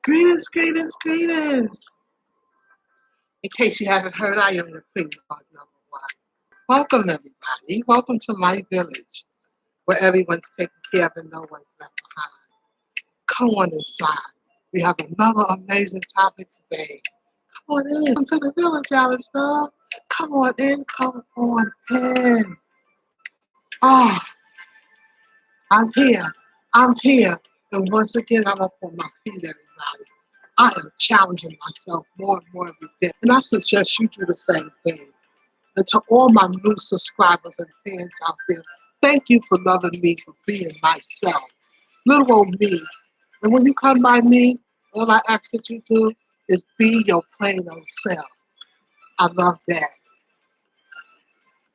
Greetings, greetings, greetings. In case you haven't heard, I am the Queen Bug #1. Welcome, everybody. Welcome to my village, where everyone's taken care of and no one's left behind. Come on inside. We have another amazing topic today. Come on in. Come to the village, Alistair. Come on in. Come on in. Ah, I'm here. I'm here. And once again, I'm up on my feet, everybody. I am challenging myself more and more every day. And I suggest you do the same thing. And to all my new subscribers and fans out there, thank you for loving me for being myself. Little old me. And when you come by me, all I ask that you do is be your plain old self. I love that.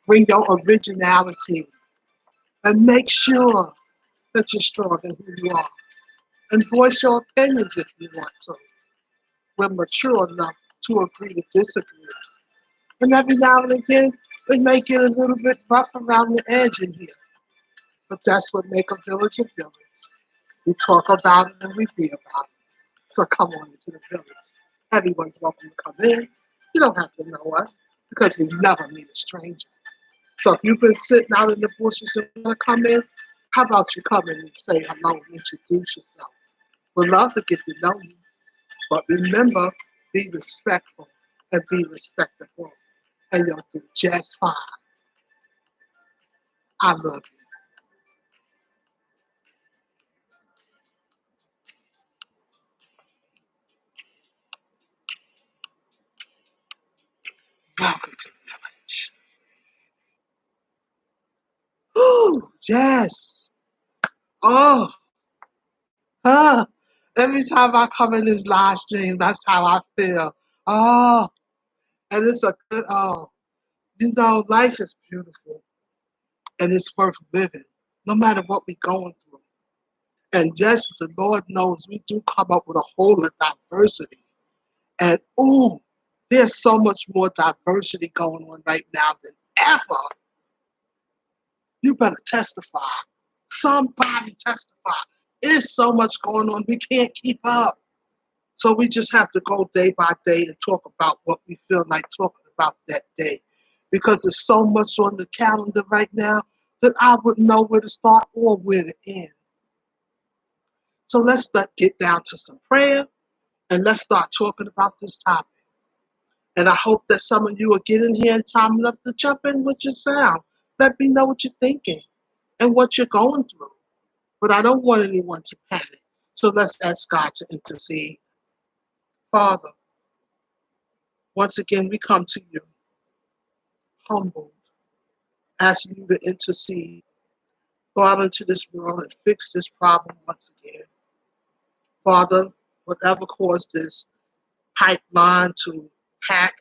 Bring your originality. And make sure that you're strong in who you are. And voice your opinions if you want to. We're mature enough to agree to disagree. And every now and again, we may get a little bit rough around the edge in here. But that's what makes a village a village. We talk about it and we be about it. So come on into the village. Everyone's welcome to come in. You don't have to know us because we never meet a stranger. So if you've been sitting out in the bushes and want to come in, how about you come in and say hello and introduce yourself? We'd love to get to know you. But remember, be respectful and be respectable. And you'll do just fine. I love you. Welcome to the village. Ooh, yes. Oh, huh. Every time I come in this live stream, that's how I feel. Oh, and it's a good, oh, life is beautiful and it's worth living, no matter what we're going through. And just the Lord knows we do come up with a whole lot of diversity. And ooh, there's so much more diversity going on right now than ever. You better testify. Somebody testify. There's so much going on. We can't keep up. So we just have to go day by day and talk about what we feel like talking about that day. Because there's so much on the calendar right now that I wouldn't know where to start or where to end. So let's get down to some prayer and let's start talking about this topic. And I hope that some of you will get in here in time enough to jump in with your sound. Let me know what you're thinking and what you're going through. But I don't want anyone to panic. So let's ask God to intercede. Father, once again, we come to you, humbled, asking you to intercede. Go out into this world and fix this problem once again. Father, whatever caused this pipeline to hack,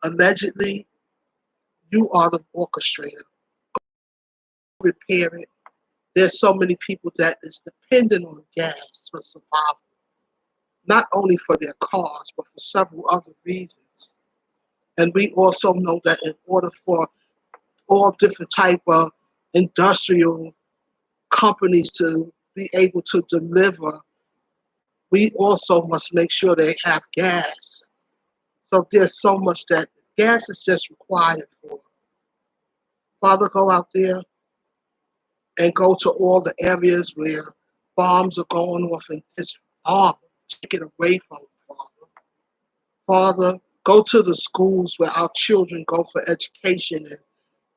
allegedly, you are the orchestrator. Repair it. There's so many people that is dependent on gas for survival, not only for their cars, but for several other reasons. And we also know that in order for all different type of industrial companies to be able to deliver, we also must make sure they have gas. So there's so much that gas is just required for. Father, go out there and go to all the areas where bombs are going off and just take it away from them, Father. Father, go to the schools where our children go for education and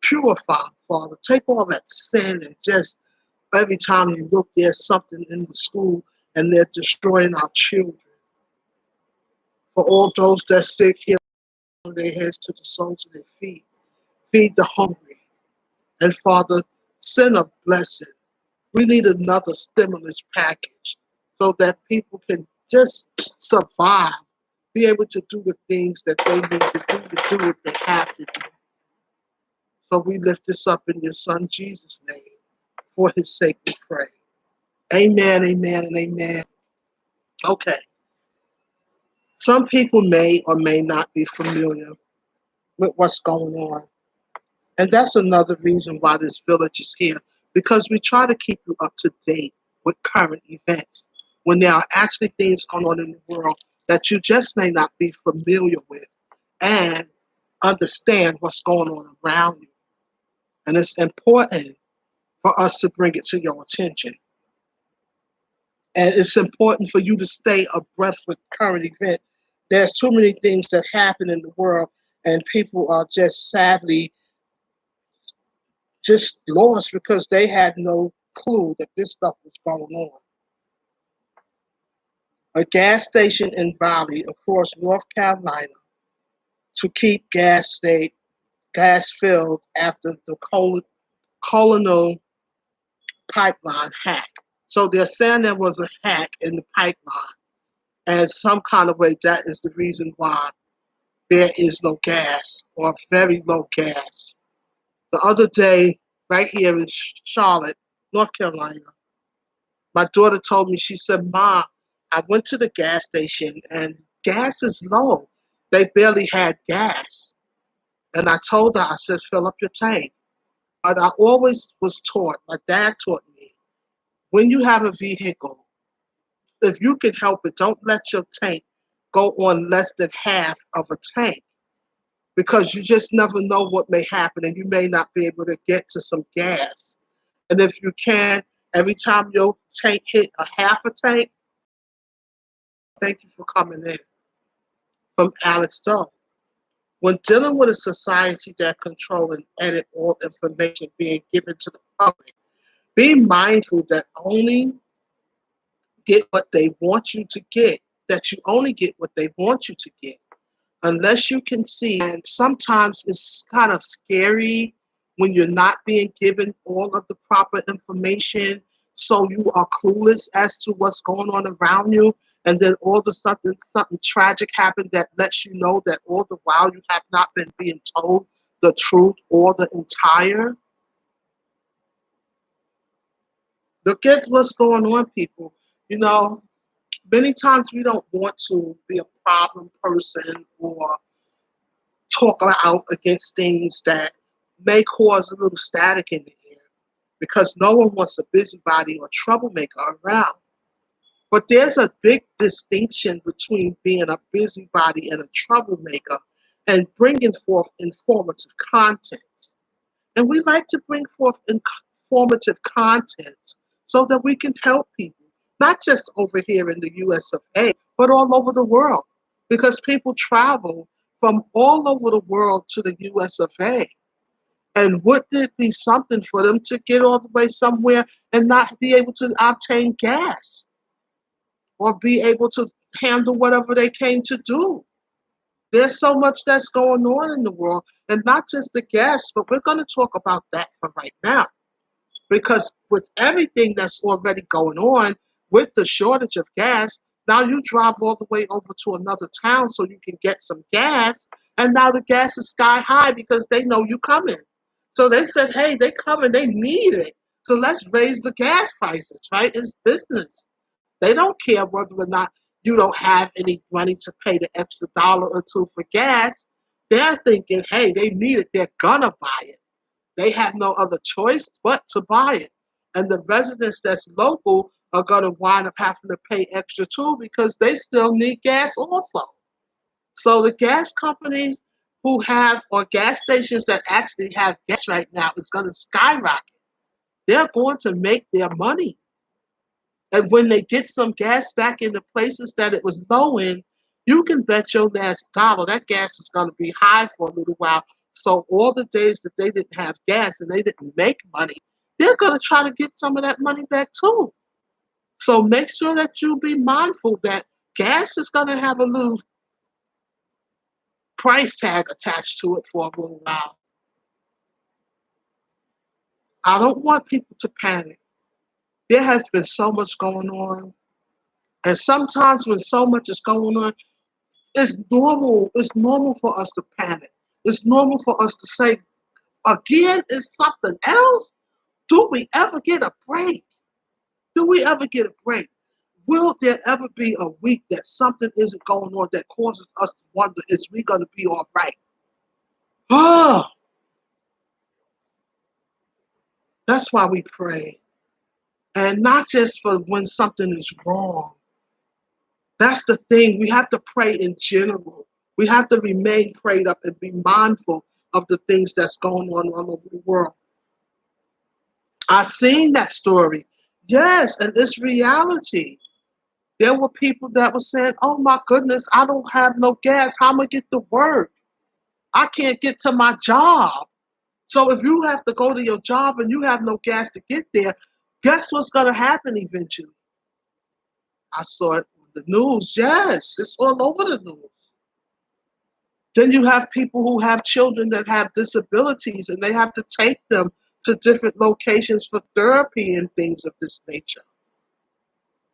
purify, Father. Take all that sin and just every time you look, there's something in the school and they're destroying our children. For all those that sick, heal from their heads to the soles of their feet. Feed the hungry. And Father, send a blessing. We need another stimulus package so that people can just survive, be able to do the things that they need to do what they have to do. So we lift this up in your Son Jesus' name. For his sake we pray. Amen, amen, and amen. Okay. Some people may or may not be familiar with what's going on. And that's another reason why this village is here, because we try to keep you up to date with current events. when there are actually things going on in the world that you just may not be familiar with and understand what's going on around you. And it's important for us to bring it to your attention. And it's important for you to stay abreast with current events. There's too many things that happen in the world, and people are just sadly just lost because they had no clue that this stuff was going on. A gas station in Valley across North Carolina to keep gas filled after the Colonial pipeline hack. So they're saying there was a hack in the pipeline, and some kind of way that is the reason why there is no gas or very low gas. The other day, right here in Charlotte, North Carolina, my daughter told me, she said, "Ma, I went to the gas station and gas is low. They barely had gas." And I told her, I said, "Fill up your tank." But I always was taught, my dad taught me, when you have a vehicle, if you can help it, don't let your tank go on less than half of a tank, because you just never know what may happen and you may not be able to get to some gas. And if you can, every time your tank hit a half a tank, thank you for coming in. From Alex Doe. When dealing with a society that control and edit all information being given to the public, be mindful that only get what they want you to get, that you only get what they want you to get, unless you can see. And sometimes it's kind of scary when you're not being given all of the proper information, so you are clueless as to what's going on around you, and then all of a sudden something tragic happened that lets you know that all the while you have not been being told the truth or the entire. Look at what's going on, people. You know, many times we don't want to be a problem person or talk out against things that may cause a little static in the air, because no one wants a busybody or troublemaker around. But there's a big distinction between being a busybody and a troublemaker and bringing forth informative content. And we like to bring forth informative content so that we can help people, not just over here in the US of A, but all over the world. Because people travel from all over the world to the US of A. And wouldn't it be something for them to get all the way somewhere and not be able to obtain gas or be able to handle whatever they came to do? There's so much that's going on in the world, and not just the gas, but we're going to talk about that for right now. Because with everything that's already going on with the shortage of gas, now you drive all the way over to another town so you can get some gas, and now the gas is sky high because they know you coming. So they said, hey, they coming, they need it. So let's raise the gas prices, right? It's business. They don't care whether or not you don't have any money to pay the extra dollar or two for gas. They're thinking, hey, they need it. They're gonna buy it. They have no other choice but to buy it. And the residents that's local are gonna wind up having to pay extra too, because they still need gas also. So the gas companies who have, or gas stations that actually have gas right now, is gonna skyrocket. They're going to make their money. And when they get some gas back in the places that it was low in, you can bet your last dollar that gas is going to be high for a little while. So all the days that they didn't have gas and they didn't make money, they're going to try to get some of that money back too. So make sure that you be mindful that gas is going to have a little price tag attached to it for a little while. I don't want people to panic. There has been so much going on. And sometimes when so much is going on, it's normal. It's normal for us to panic. It's normal for us to say, again, it's something else. Do we ever get a break? Do we ever get a break? Will there ever be a week that something isn't going on that causes us to wonder, is we going to be all right? Oh, that's why we pray. And not just for when something is wrong, That's the thing. We have to pray in general. We have to remain prayed up and be mindful of the things that's going on all over the world. I've seen that story. Yes, and it's reality. There were people that were saying, oh my goodness, I don't have no gas. How am I going to get to work? I can't get to my job. So if you have to go to your job and you have no gas to get there, guess what's going to happen eventually? I saw it on the news. Yes, it's all over the news. Then you have people who have children that have disabilities and they have to take them to different locations for therapy and things of this nature.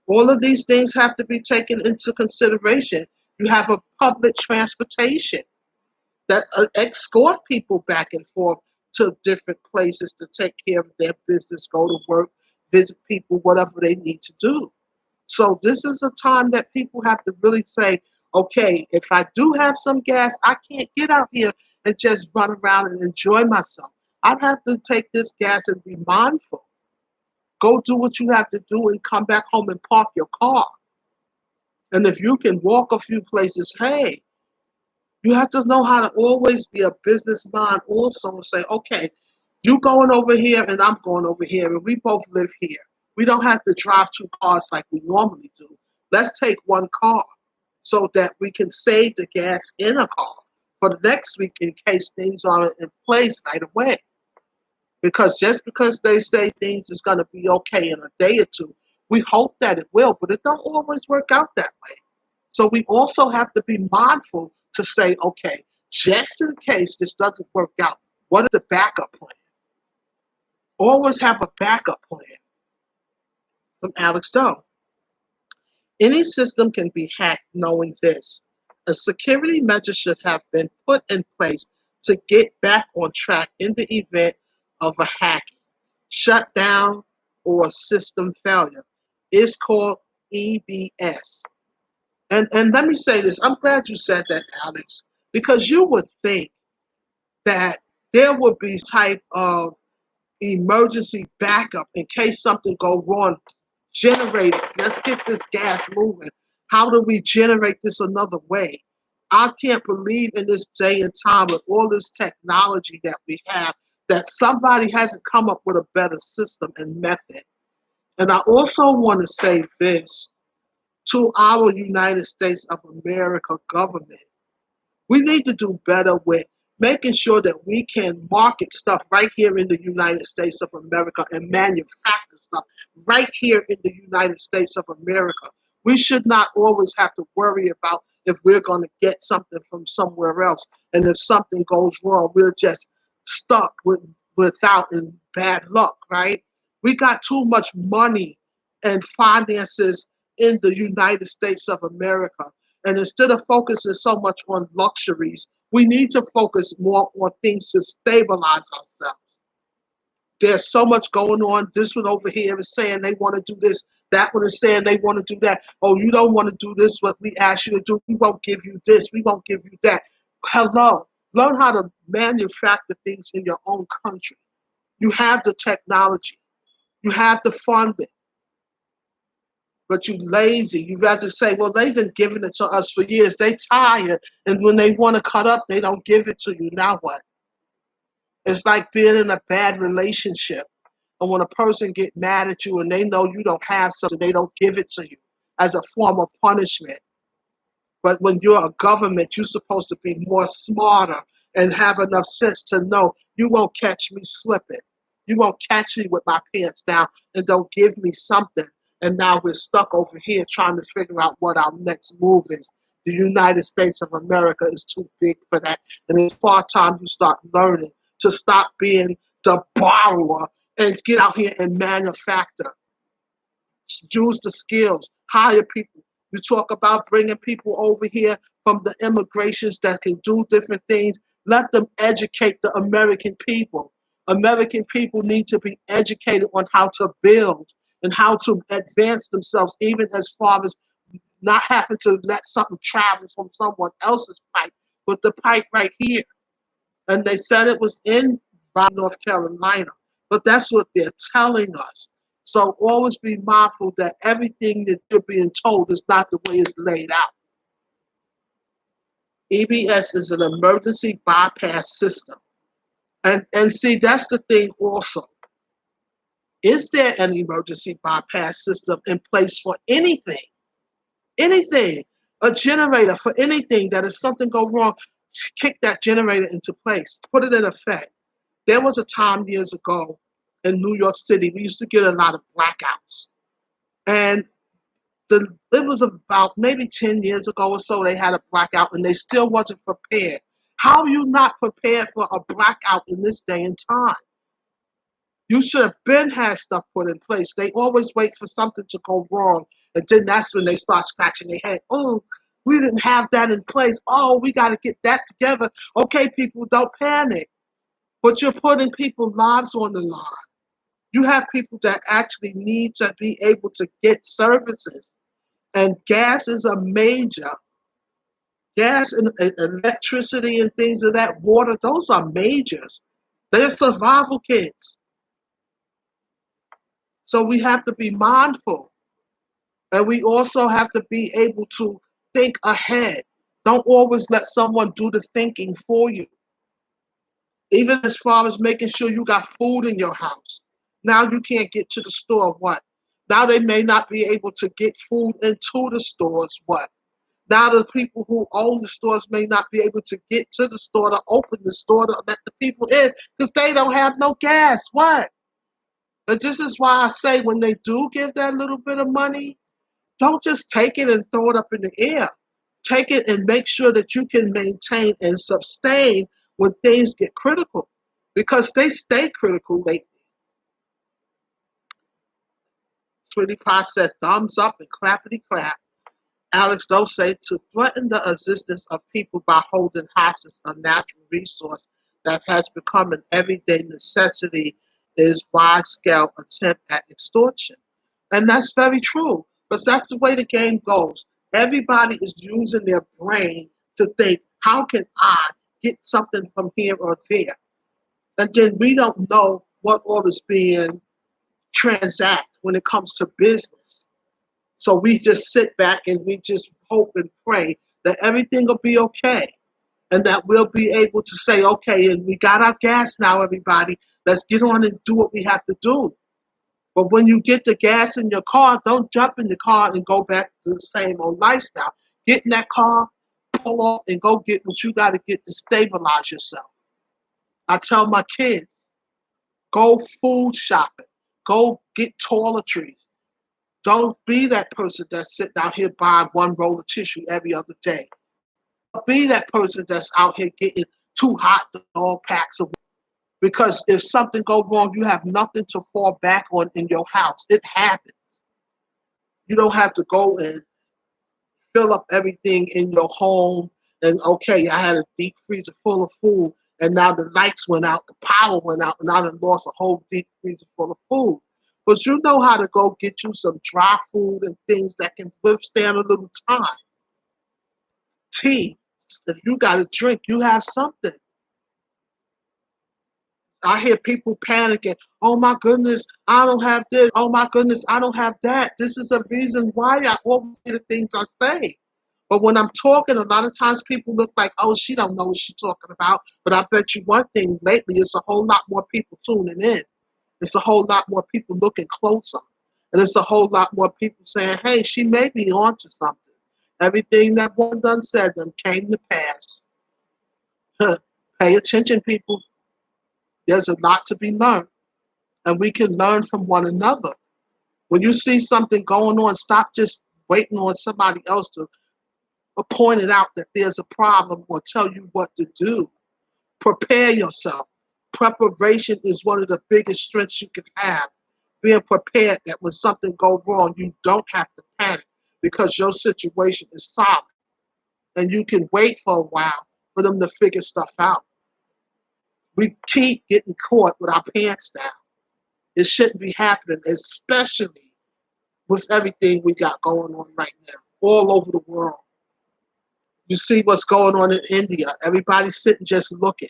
All of these things have to be taken into consideration. You have a public transportation that escort people back and forth to different places to take care of their business, go to work, visit people, whatever they need to do. So this is a time that people have to really say, okay, if I do have some gas, I can't get out here and just run around and enjoy myself. I have to take this gas and be mindful. Go do what you have to do and come back home and park your car. And if you can walk a few places, hey, you have to know how to always be a business mind also and say, okay, you going over here and I'm going over here and we both live here. We don't have to drive two cars like we normally do. Let's take one car so that we can save the gas in a car for the next week in case things aren't in place right away. Because just because they say things is going to be okay in a day or two, we hope that it will, but it don't always work out that way. So we also have to be mindful to say, okay, just in case this doesn't work out, what is the backup plan? Always have a backup plan. From Alex Doe. Any system can be hacked knowing this. A security measure should have been put in place to get back on track in the event of a hacking, shutdown, or system failure. It's called EBS. And let me say this. I'm glad you said that, Alex, because you would think that there would be type of emergency backup in case something go wrong. Generate it. Let's get this gas moving. How do we generate this another way? I can't believe in this day and time with all this technology that we have that somebody hasn't come up with a better system and method. And I also want to say this to our United States of America government. We need to do better with making sure that we can market stuff right here in the United States of America and manufacture stuff right here in the United States of America. We should not always have to worry about if we're going to get something from somewhere else. And if something goes wrong, we're just stuck without and bad luck, right? We got too much money and finances in the United States of America. And instead of focusing so much on luxuries, we need to focus more on things to stabilize ourselves. There's so much going on. This one over here is saying they want to do this. That one is saying they want to do that. Oh, you don't want to do this, what we ask you to do. We won't give you this. We won't give you that. Hello. Learn how to manufacture things in your own country. You have the technology. You have the funding. But you lazy. You rather say, well, they've been giving it to us for years. They tired. And when they want to cut up, they don't give it to you. Now what? It's like being in a bad relationship. And when a person get mad at you and they know you don't have something, they don't give it to you as a form of punishment. But when you're a government, you're supposed to be more smarter and have enough sense to know you won't catch me slipping. You won't catch me with my pants down and don't give me something. And now we're stuck over here trying to figure out what our next move is. The United States of America is too big for that. And it's far time you start learning to stop being the borrower and get out here and manufacture. Use the skills, hire people. You talk about bringing people over here from the immigrations that can do different things. Let them educate the American people. American people need to be educated on how to build and how to advance themselves, even as far as not having to let something travel from someone else's pipe, but the pipe right here. And they said it was in North Carolina, but that's what they're telling us. So always be mindful that everything that you're being told is not the way it's laid out. EBS is an emergency bypass system. And see, that's the thing also. Is there an emergency bypass system in place for anything? Anything. A generator for anything that if something go wrong, kick that generator into place. Put it in effect. There was a time years ago in New York City, we used to get a lot of blackouts. And it was about maybe 10 years ago or so, they had a blackout and they still wasn't prepared. How are you not prepared for a blackout in this day and time? You should have been had stuff put in place. They always wait for something to go wrong, and then that's when they start scratching their head. Oh, we didn't have that in place. Oh, we got to get that together. Okay, people, don't panic. But you're putting people's lives on the line. You have people that actually need to be able to get services. And gas is a major. Gas and electricity and things of that, water, those are majors. They're survival kits. So we have to be mindful. And we also have to be able to think ahead. Don't always let someone do the thinking for you. Even as far as making sure you got food in your house. Now you can't get to the store, what? Now they may not be able to get food into the stores, what? Now the people who own the stores may not be able to get to the store to open the store to let the people in because they don't have no gas, what? And this is why I say when they do give that little bit of money, don't just take it and throw it up in the air. Take it and make sure that you can maintain and sustain when things get critical, because they stay critical lately. Sweetie Pie said thumbs up and clappity clap. Alex Doe say to threaten the existence of people by holding hostage a natural resource that has become an everyday necessity is wide-scale attempt at extortion. And that's very true, because that's the way the game goes. Everybody is using their brain to think, how can I get something from here or there? And then we don't know what all is being transacted when it comes to business. So we just sit back and we just hope and pray that everything will be okay and that we'll be able to say, okay, and we got our gas now, everybody. Let's get on and do what we have to do. But when you get the gas in your car, don't jump in the car and go back to the same old lifestyle. Get in that car, pull off, and go get what you got to get to stabilize yourself. I tell my kids, go food shopping. Go get toiletries. Don't be that person that's sitting out here buying one roll of tissue every other day. Don't be that person that's out here getting 2 hot dog packs of water. Because if something goes wrong, you have nothing to fall back on in your house. It happens. You don't have to go and fill up everything in your home and, okay, I had a deep freezer full of food and now the lights went out, the power went out, and I done lost a whole deep freezer full of food. But you know how to go get you some dry food and things that can withstand a little time. Tea. If you got a drink, you have something. I hear people panicking. Oh my goodness, I don't have this. Oh my goodness, I don't have that. This is a reason why I always say the things I say. But when I'm talking, a lot of times people look like, oh, she don't know what she's talking about. But I bet you one thing, lately it's a whole lot more people tuning in. It's a whole lot more people looking closer. And it's a whole lot more people saying, hey, she may be onto something. Everything that one done said them came to pass. Pay attention, people. There's a lot to be learned. And we can learn from one another. When you see something going on, stop just waiting on somebody else to point it out that there's a problem or tell you what to do. Prepare yourself. Preparation is one of the biggest strengths you can have. Being prepared that when something goes wrong, you don't have to panic because your situation is solid. And you can wait for a while for them to figure stuff out. We keep getting caught with our pants down. It shouldn't be happening, especially with everything we got going on right now, all over the world. You see what's going on in India. Everybody's sitting just looking.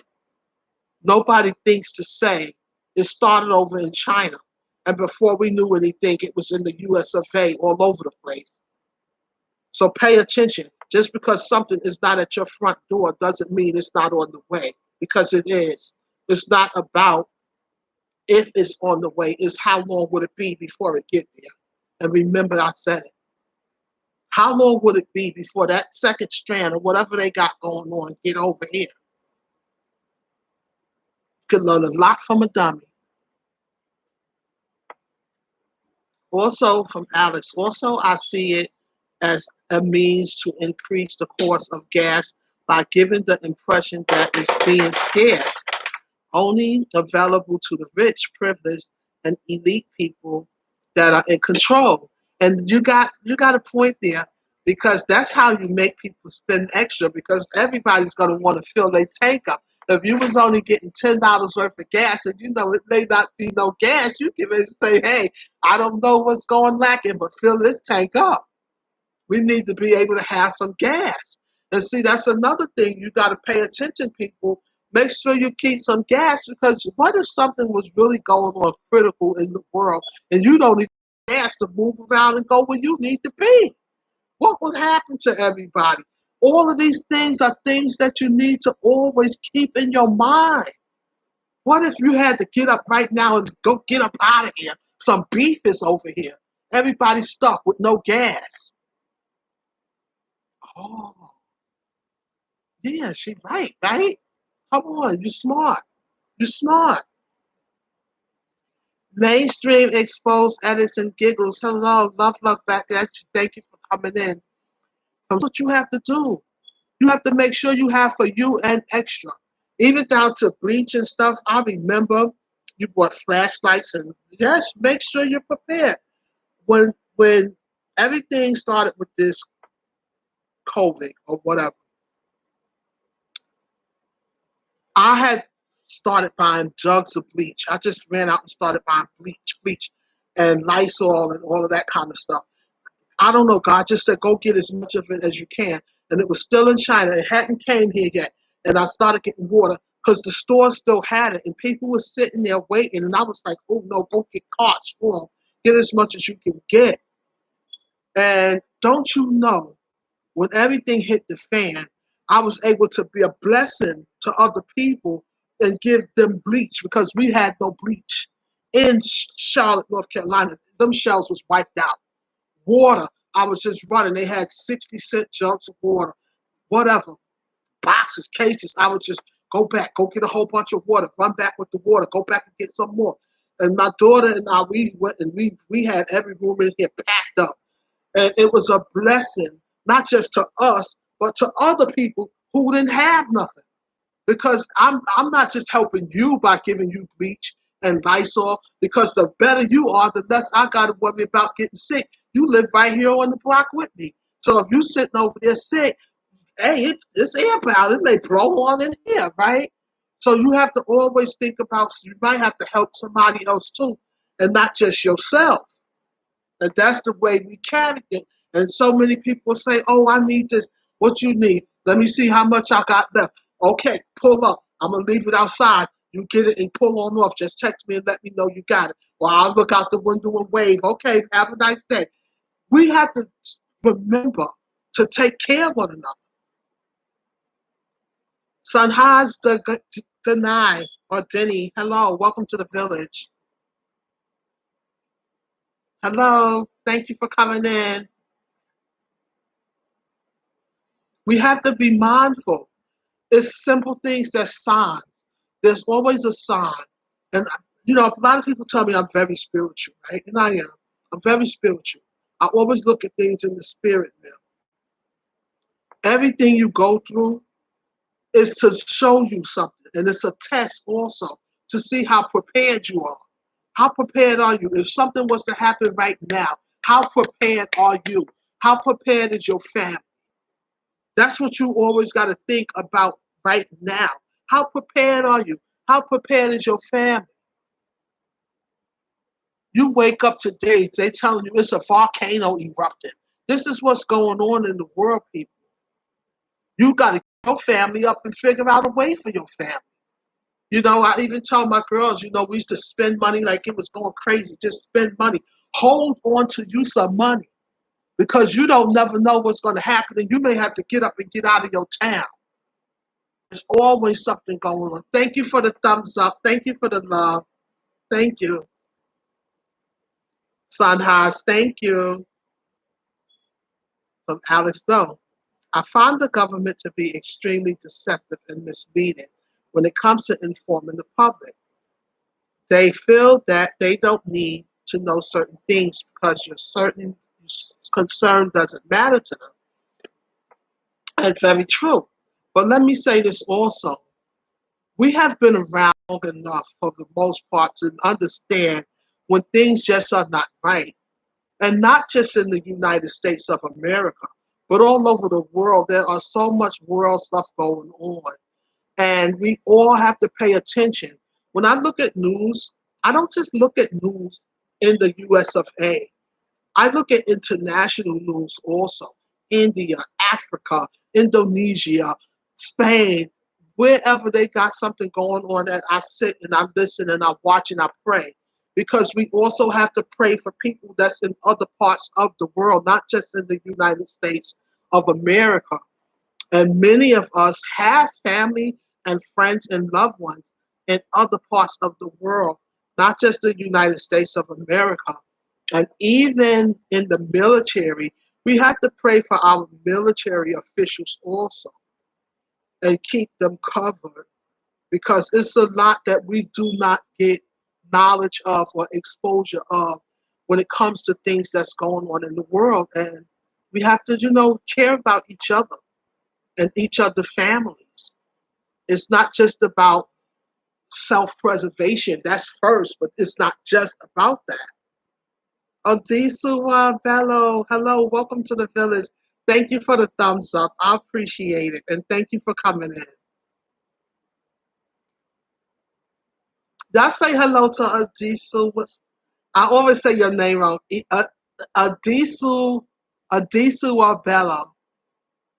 Nobody thinks to say it started over in China. And before we knew anything, it was in the US of A all over the place. So pay attention. Just because something is not at your front door doesn't mean it's not on the way, because it is. It's not about if it's on the way, it's how long would it be before it get there. And remember, I said it. How long would it be before that second strand or whatever they got going on get over here? You could learn a lot from a dummy. Also from Alex, also I see it as a means to increase the cost of gas by giving the impression that it's being scarce, only available to the rich, privileged, and elite people that are in control. And you got a point there, because that's how you make people spend extra, because everybody's gonna want to fill their tank up. If you was only getting $10 worth of gas, and you know it may not be no gas, you can maybe say, hey, I don't know what's going lacking, but fill this tank up. We need to be able to have some gas. And see, that's another thing you got to pay attention, people. Make sure you keep some gas, because what if something was really going on critical in the world and you don't need gas to move around and go where you need to be? What would happen to everybody? All of these things are things that you need to always keep in your mind. What if you had to get up right now and go get up out of here? Some beef is over here. Everybody's stuck with no gas. Oh. Yeah, she's right, right? Come on, you smart. You smart. Mainstream exposed edits and giggles. Hello, love luck back there. Thank you for coming in. That's what you have to do. You have to make sure you have for you and extra. Even down to bleach and stuff. I remember you bought flashlights, and yes, make sure you're prepared. When everything started with this COVID or whatever, I had started buying jugs of bleach. I just ran out and started buying bleach, and Lysol and all of that kind of stuff. I don't know. God just said, go get as much of it as you can. And it was still in China. It hadn't came here yet. And I started getting water because the store still had it. And people were sitting there waiting. And I was like, oh, no, go get carts full. Get as much as you can get. And don't you know, when everything hit the fan, I was able to be a blessing to other people and give them bleach, because we had no bleach in Charlotte, North Carolina. Them shelves was wiped out. Water, I was just running. They had 60-cent jugs of water, whatever, boxes, cases. I would just go back, go get a whole bunch of water, run back with the water, go back and get some more. And my daughter and I, we went and we had every room in here packed up. And it was a blessing, not just to us, but to other people who didn't have nothing. Because I'm not just helping you by giving you bleach and Lysol, because the better you are, the less I got to worry about getting sick. You live right here on the block with me. So if you're sitting over there sick, hey, it's airbound. It may blow on in here, right? So you have to always think about, you might have to help somebody else too, and not just yourself. And that's the way we carry it. And so many people say, oh, I need this. What you need? Let me see how much I got left. Okay, pull up. I'm going to leave it outside. You get it and pull on off. Just text me and let me know you got it. Well, I'll look out the window and wave. Okay, have a nice day. We have to remember to take care of one another. Sanhaz Denai or Denny, hello. Welcome to the village. Hello. Thank you for coming in. We have to be mindful. It's simple things that's signs. There's always a sign. And, a lot of people tell me I'm very spiritual, right? And I am. I'm very spiritual. I always look at things in the spirit now. Everything you go through is to show you something. And it's a test also to see how prepared you are. How prepared are you? If something was to happen right now, how prepared are you? How prepared is your family? That's what you always got to think about right now. How prepared are you? How prepared is your family? You wake up today, they telling you it's a volcano erupting. This is what's going on in the world, people. You got to get your family up and figure out a way for your family. You know, I even tell my girls, you know, we used to spend money like it was going crazy. Just spend money. Hold on to you some money because you don't never know what's going to happen, and you may have to get up and get out of your town. There's always something going on. Thank you for the thumbs up. Thank you for the love. Thank you. Sunhouse, thank you. From Alex Zoe. I find the government to be extremely deceptive and misleading when it comes to informing the public. They feel that they don't need to know certain things because your certain concern doesn't matter to them. That's very true. But let me say this also. We have been around long enough for the most part to understand when things just are not right. And not just in the United States of America, but all over the world. There are so much world stuff going on. And we all have to pay attention. When I look at news, I don't just look at news in the US of A. I look at international news also. India, Africa, Indonesia, Spain, wherever they got something going on that I sit and I listen and I watch and I pray. Because we also have to pray for people that's in other parts of the world, not just in the United States of America. And many of us have family and friends and loved ones in other parts of the world, not just the United States of America. And even in the military, we have to pray for our military officials also and keep them covered because it's a lot that we do not get knowledge of or exposure of when it comes to things that's going on in the world. And we have to, you know, care about each other and each other's families. It's not just about self-preservation. That's first, but it's not just about that. Odisuwa Bello, hello, welcome to the village. Thank you for the thumbs up. I appreciate it. And thank you for coming in. Did I say hello to Adisu? I always say your name wrong. Adisu, Adisu Bello.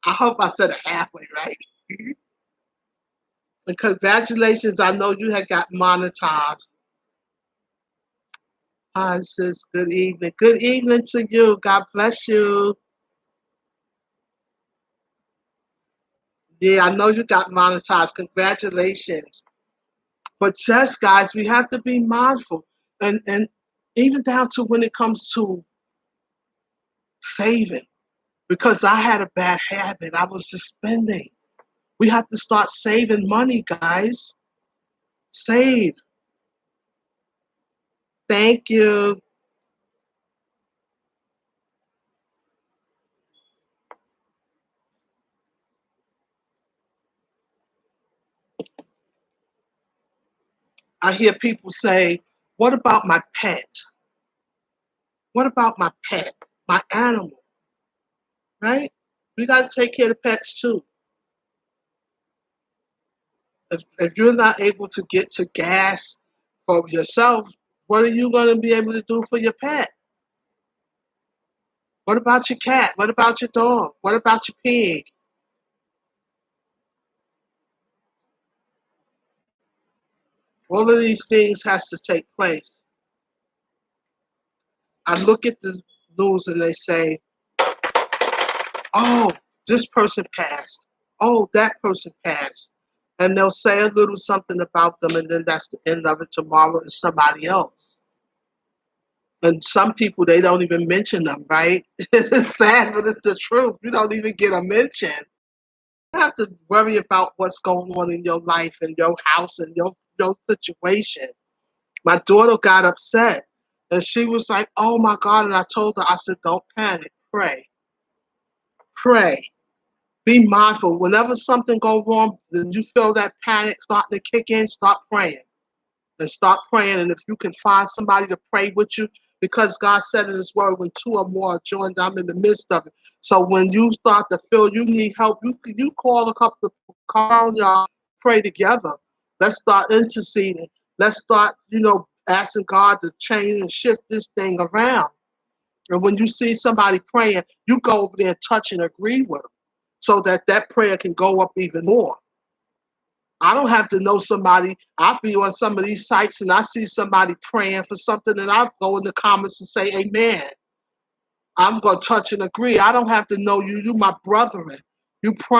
I hope I said it halfway right. And congratulations, I know you had got monetized. Hi, sis. Good evening. Good evening to you. God bless you. Yeah, I know you got monetized. Congratulations. But just guys, we have to be mindful. And even down to when it comes to saving. Because I had a bad habit. I was just spending. We have to start saving money, guys. Save. Thank you. I hear people say, what about my pet? What about my pet? My animal, right? We got to take care of the pets too. If you're not able to get to gas for yourself, what are you going to be able to do for your pet? What about your cat? What about your dog? What about your pig? All of these things has to take place. I look at the news and they say, oh, this person passed. Oh, that person passed. And they'll say a little something about them, and then that's the end of it. Tomorrow is somebody else. And some people, they don't even mention them, right? It's sad, but it's the truth. You don't even get a mention. You have to worry about what's going on in your life and your house and your situation. My daughter got upset and she was like, oh my God. And I told her, I said, don't panic, pray, pray. Be mindful. Whenever something goes wrong and you feel that panic starting to kick in, start praying. And start praying. And if you can find somebody to pray with you, because God said in His Word, when two or more are joined, I'm in the midst of it. So when you start to feel you need help, you call a couple of people, call y'all, pray together. Let's start interceding. Let's start, asking God to change and shift this thing around. And when you see somebody praying, you go over there and touch and agree with them, so that that prayer can go up even more. I don't have to know somebody. I'll be on some of these sites and I see somebody praying for something and I'll go in the comments and say, amen. I'm going to touch and agree. I don't have to know you. You my brethren. You pray,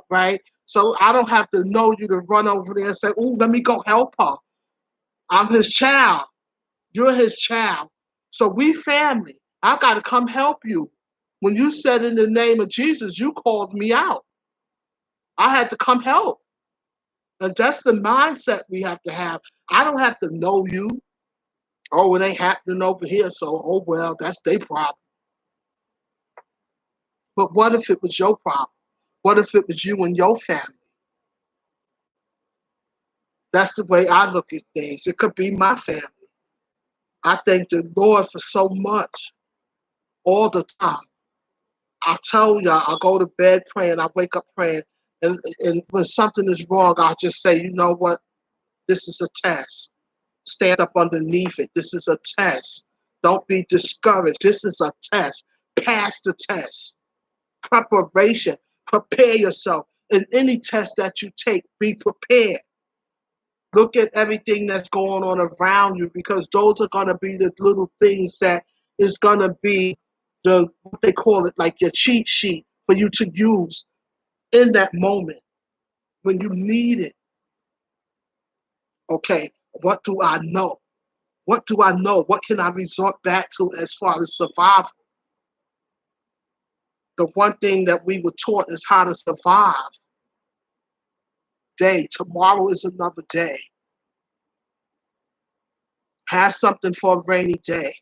right? So I don't have to know you to run over there and say, oh, let me go help her. I'm his child. You're his child. So we family. I got to come help you. When you said in the name of Jesus, you called me out. I had to come help. And that's the mindset we have to have. I don't have to know you. Oh, it ain't happening over here, so oh well, that's their problem. But what if it was your problem? What if it was you and your family? That's the way I look at things. It could be my family. I thank the Lord for so much all the time. I tell y'all, I go to bed praying, I wake up praying, and when something is wrong, I'll just say, you know what? This is a test. Stand up underneath it. This is a test. Don't be discouraged. This is a test. Pass the test. Preparation. Prepare yourself. In any test that you take, be prepared. Look at everything that's going on around you because those are going to be the little things that is going to be what they call it, like your cheat sheet for you to use in that moment when you need it. Okay, what do I know? What do I know? What can I resort back to as far as survival? The one thing that we were taught is how to survive. Tomorrow is another day. Have something for a rainy day.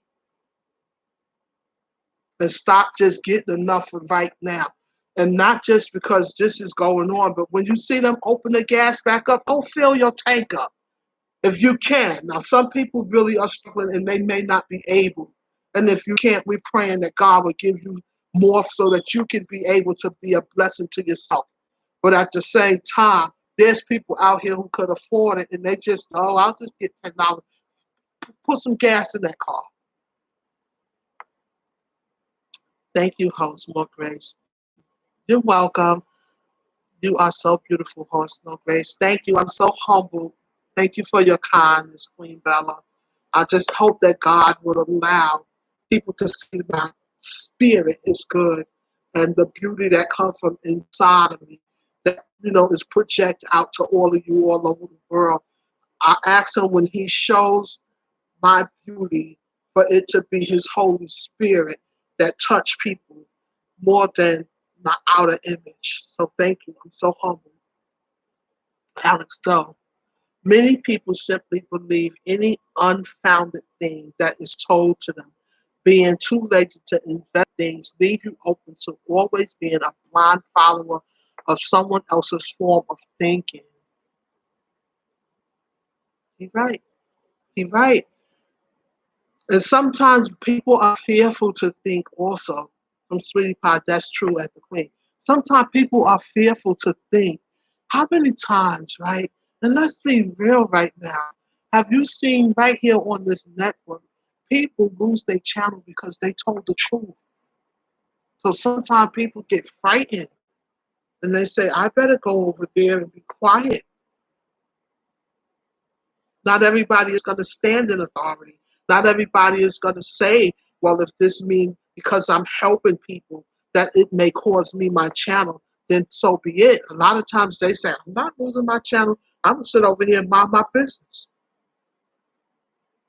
And stop just getting enough for right now. And not just because this is going on, but when you see them open the gas back up, go fill your tank up if you can. Now, some people really are struggling and they may not be able. And if you can't, we're praying that God will give you more so that you can be able to be a blessing to yourself. But at the same time, there's people out here who could afford it and they just, oh, I'll just get $10. Put some gas in that car. Thank you, host, more grace. You're welcome. You are so beautiful, host, more grace. Thank you. I'm so humbled. Thank you for your kindness, Queen Bella. I just hope that God would allow people to see my spirit is good and the beauty that comes from inside of me that, is projected out to all of you all over the world. I ask him when he shows my beauty for it to be his Holy Spirit that touch people more than my outer image. So thank you. I'm so humbled. Alex Doe. Many people simply believe any unfounded thing that is told to them. Being too lazy to invest things leave you open to always being a blind follower of someone else's form of thinking. He's right. He's right. And sometimes people are fearful to think also. From Sweetie Pie, that's true at the Queen. Sometimes people are fearful to think. How many times, right? And let's be real right now. Have you seen right here on this network, people lose their channel because they told the truth. So sometimes people get frightened and they say, I better go over there and be quiet. Not everybody is going to stand in authority. Not everybody is going to say, well, if this means because I'm helping people that it may cause me my channel, then so be it. A lot of times they say, I'm not losing my channel. I'm going to sit over here and mind my business.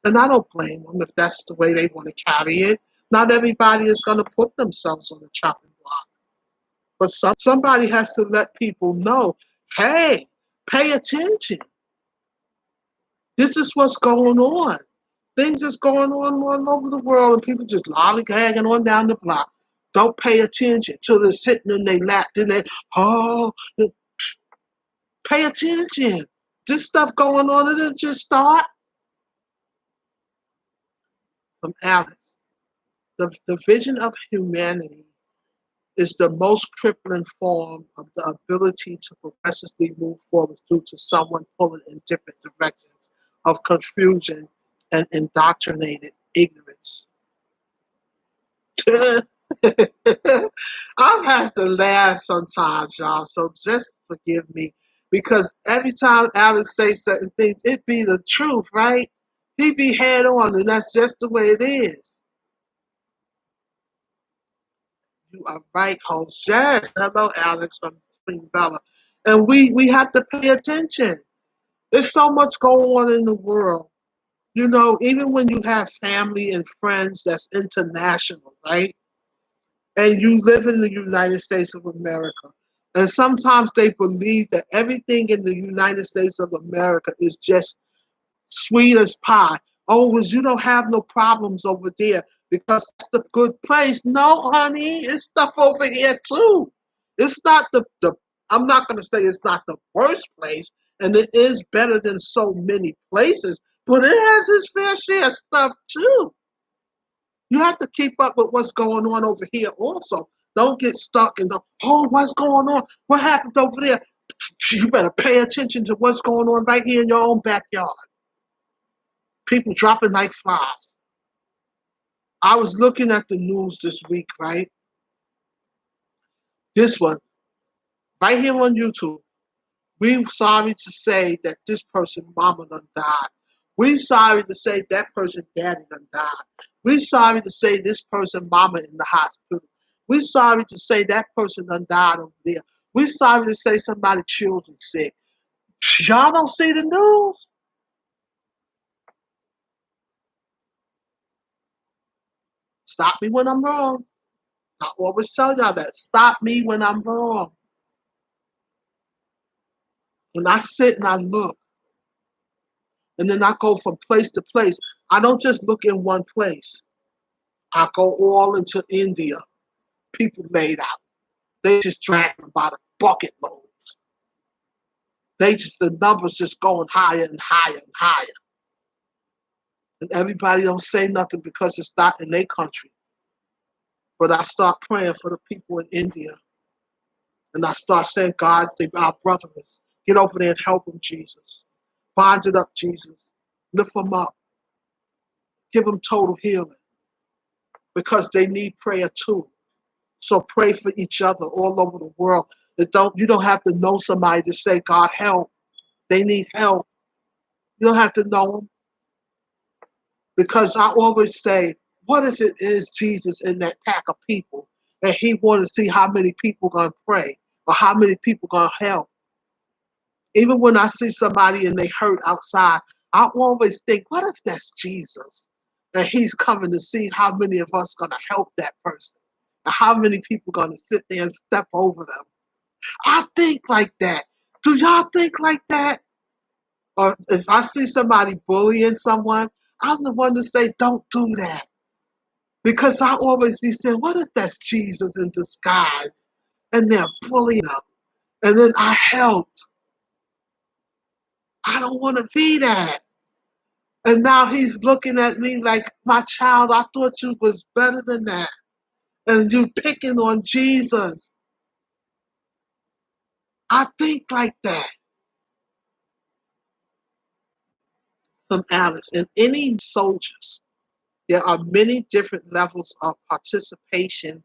And I don't blame them if that's the way they want to carry it. Not everybody is going to put themselves on the chopping block. But somebody has to let people know, hey, pay attention. This is what's going on. Things is going on all over the world and people just lollygagging on down the block. Don't pay attention till they're sitting in their lap. Then they, oh, pay attention. This stuff going on, it didn't just start. From Alice. The vision of humanity is the most crippling form of the ability to progressively move forward due to someone pulling in different directions of confusion and indoctrinated ignorance. I have to laugh sometimes, y'all, so just forgive me. Because every time Alex says certain things, it be the truth, right? He be head on, and that's just the way it is. You are right, host. Yes. Hello, Alex from Queen Bella. And we have to pay attention. There's so much going on in the world. You know, even when you have family and friends that's international, right? And you live in the United States of America. And sometimes they believe that everything in the United States of America is just sweet as pie. Oh, because you don't have no problems over there because it's the good place. No, honey, it's stuff over here too. It's not the I'm not gonna say it's not the worst place, and it is better than so many places, but it has its fair share of stuff too. You have to keep up with what's going on over here also. Don't get stuck in the, oh, what's going on? What happened over there? You better pay attention to what's going on right here in your own backyard. People dropping like flies. I was looking at the news this week, right? This one, right here on YouTube. We sorry to say that this person mama done died. We sorry to say that person daddy done died. We sorry to say this person mama in the hospital. We sorry to say that person done died over there. We sorry to say somebody children sick. Y'all don't see the news? Stop me when I'm wrong. I always tell y'all that. Stop me when I'm wrong. And I sit and I look. And then I go from place to place. I don't just look in one place. I go all into India. People laid out. They just drag them by the bucket loads. They just the numbers just going higher and higher and higher. And everybody don't say nothing because it's not in their country. But I start praying for the people in India. And I start saying, God, they our brothers. Get over there and help them, Jesus. Bind it up, Jesus. Lift them up. Give them total healing. Because they need prayer too. So pray for each other all over the world. You don't have to know somebody to say, God, help. They need help. You don't have to know them. Because I always say, what if it is Jesus in that pack of people and he wanted to see how many people going to pray or how many people going to help? Even when I see somebody and they hurt outside, I always think, what if that's Jesus? And he's coming to see how many of us going to help that person and how many people going to sit there and step over them. I think like that. Do y'all think like that? Or if I see somebody bullying someone, I'm the one to say, don't do that. Because I always be saying, what if that's Jesus in disguise? And they're bullying them. And then I helped. I don't want to be that. And now he's looking at me like, my child, I thought you was better than that. And you picking on Jesus. I think like that. From Alice. In any soldiers, there are many different levels of participation.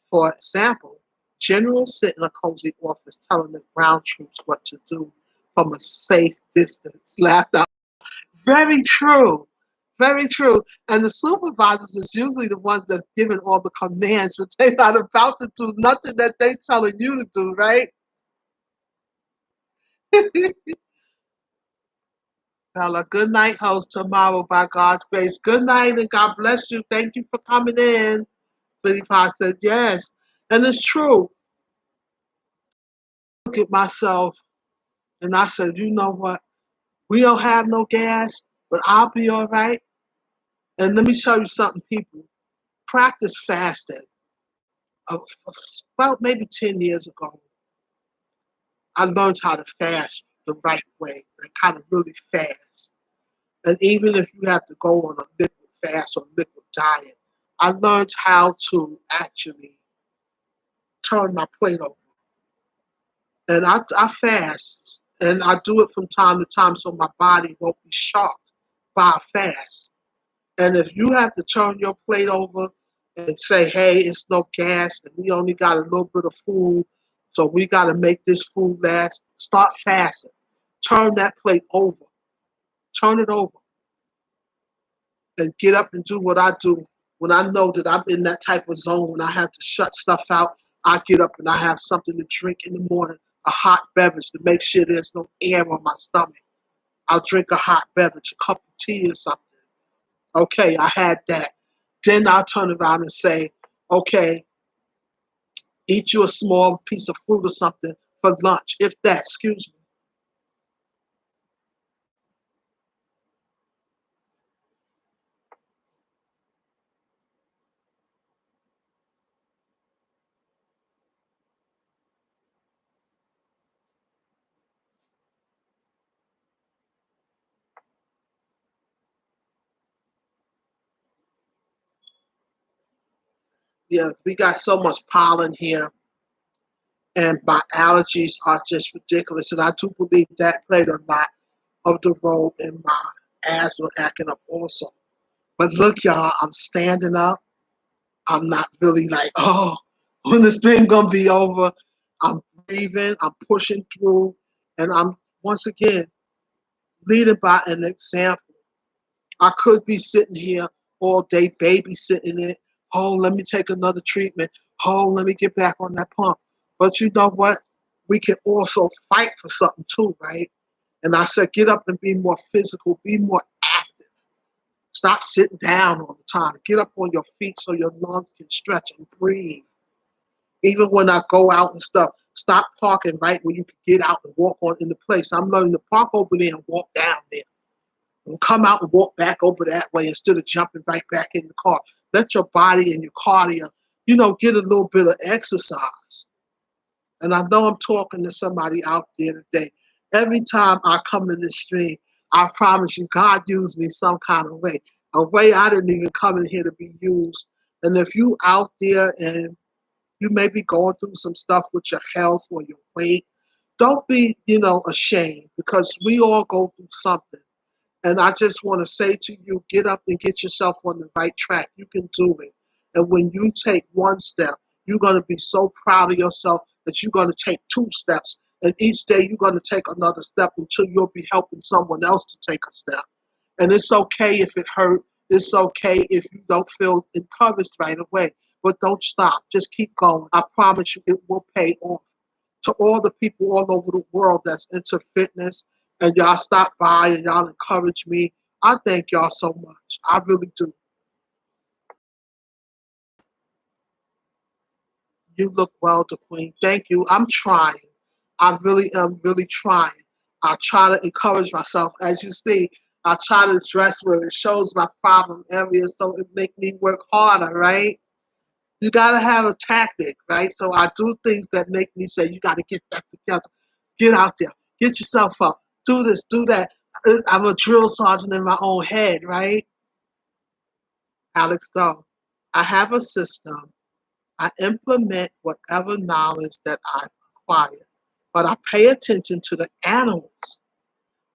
For example, generals sit in a cozy office telling the ground troops what to do from a safe distance. Laughed out. Very true. Very true. And the supervisors is usually the ones that's giving all the commands, but they're not about to do nothing that they telling you to do, right? Well, a good night, host, tomorrow by God's grace. Good night and God bless you. Thank you for coming in. Sweetie Pie said yes. And it's true. Look at myself and I said, you know what? We don't have no gas, but I'll be all right. And let me tell you something, people. Practice fasting. About maybe 10 years ago, I learned how to fast the right way, like how to really fast. And even if you have to go on a liquid fast or liquid diet, I learned how to actually turn my plate over. And I fast, and I do it from time to time so my body won't be shocked by a fast. And if you have to turn your plate over and say, hey, it's no gas, and we only got a little bit of food, So we got to make this food last. Start fasting. Turn that plate over. Turn it over. And get up and do what I do. When I know that I'm in that type of zone, when I have to shut stuff out, I get up and I have something to drink in the morning, a hot beverage to make sure there's no air on my stomach. I'll drink a hot beverage, a cup of tea or something. Okay, I had that. Then I'll turn around and say, okay, eat you a small piece of fruit or something for lunch, if that, excuse me. Yeah, we got so much pollen here, and my allergies are just ridiculous. And I do believe that played a lot of the role in my asthma acting up also. But look, y'all, I'm standing up. I'm not really like, oh, when this thing gonna be over? I'm breathing, I'm pushing through, and I'm once again leading by an example. I could be sitting here all day babysitting it. Oh, let me take another treatment. Oh, let me get back on that pump. But you know what? We can also fight for something too, right? And I said, get up and be more physical, be more active. Stop sitting down all the time. Get up on your feet so your lungs can stretch and breathe. Even when I go out and stuff, stop parking right where you can get out and walk on in the place. I'm learning to park over there and walk down there. And come out and walk back over that way instead of jumping right back in the car. Let your body and your cardio, get a little bit of exercise. And I know I'm talking to somebody out there today. Every time I come in this stream, I promise you, God used me some kind of way, a way I didn't even come in here to be used. And if you out there and you may be going through some stuff with your health or your weight, don't be, ashamed, because we all go through something. And I just want to say to you, get up and get yourself on the right track. You can do it. And when you take one step, you're going to be so proud of yourself that you're going to take two steps. And each day you're going to take another step until you'll be helping someone else to take a step. And it's okay if it hurt. It's okay if you don't feel encouraged right away. But don't stop. Just keep going. I promise you it will pay off. To all the people all over the world that's into fitness, and y'all stop by and y'all encourage me, I thank y'all so much. I really do. You look well, the Queen. Thank you. I'm trying. I really am really trying. I try to encourage myself. As you see, I try to dress where it shows my problem areas so it make me work harder, right? You gotta have a tactic, right? So I do things that make me say, you gotta get that together. Get out there. Get yourself up. Do this, do that. I'm a drill sergeant in my own head, right? Alex, so I have a system. I implement whatever knowledge that I've acquired, but I pay attention to the animals.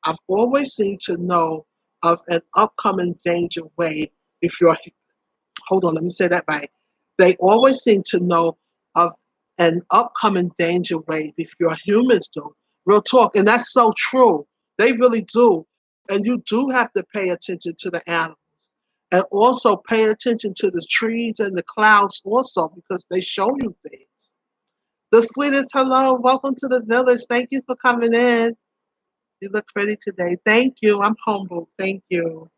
I've always seemed to know of an upcoming danger wave before. Hold on, let me say that right. They always seem to know of an upcoming danger wave before humans do. Real talk, and that's so true. They really do. And you do have to pay attention to the animals. And also pay attention to the trees and the clouds also, because they show you things. The sweetest hello, welcome to the village. Thank you for coming in. You look pretty today. Thank you. I'm humble. Thank you.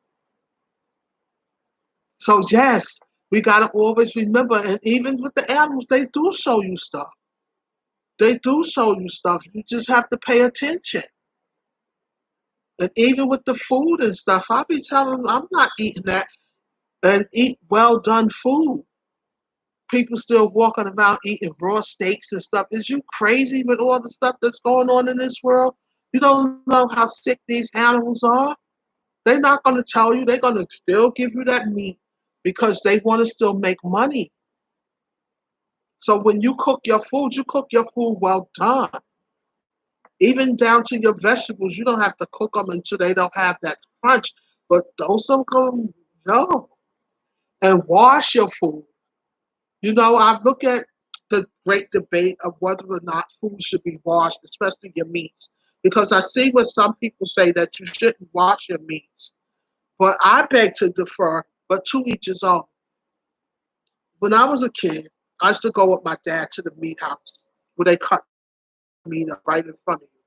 So yes, we gotta always remember, and even with the animals, they do show you stuff. They do show you stuff. You just have to pay attention. And even with the food and stuff, I be telling them I'm not eating that, and eat well done food. People still walking around eating raw steaks and stuff. Is you crazy with all the stuff that's going on in this world? You don't know how sick these animals are. They're not going to tell you. They're going to still give you that meat because they want to still make money. So when you cook your food well done. Even down to your vegetables, you don't have to cook them until they don't have that crunch. But those of them, no. And wash your food. I look at the great debate of whether or not food should be washed, especially your meats. Because I see what some people say that you shouldn't wash your meats. But I beg to differ, but to each his own. When I was a kid, I used to go with my dad to the meat house where they cut meat up right in front of you.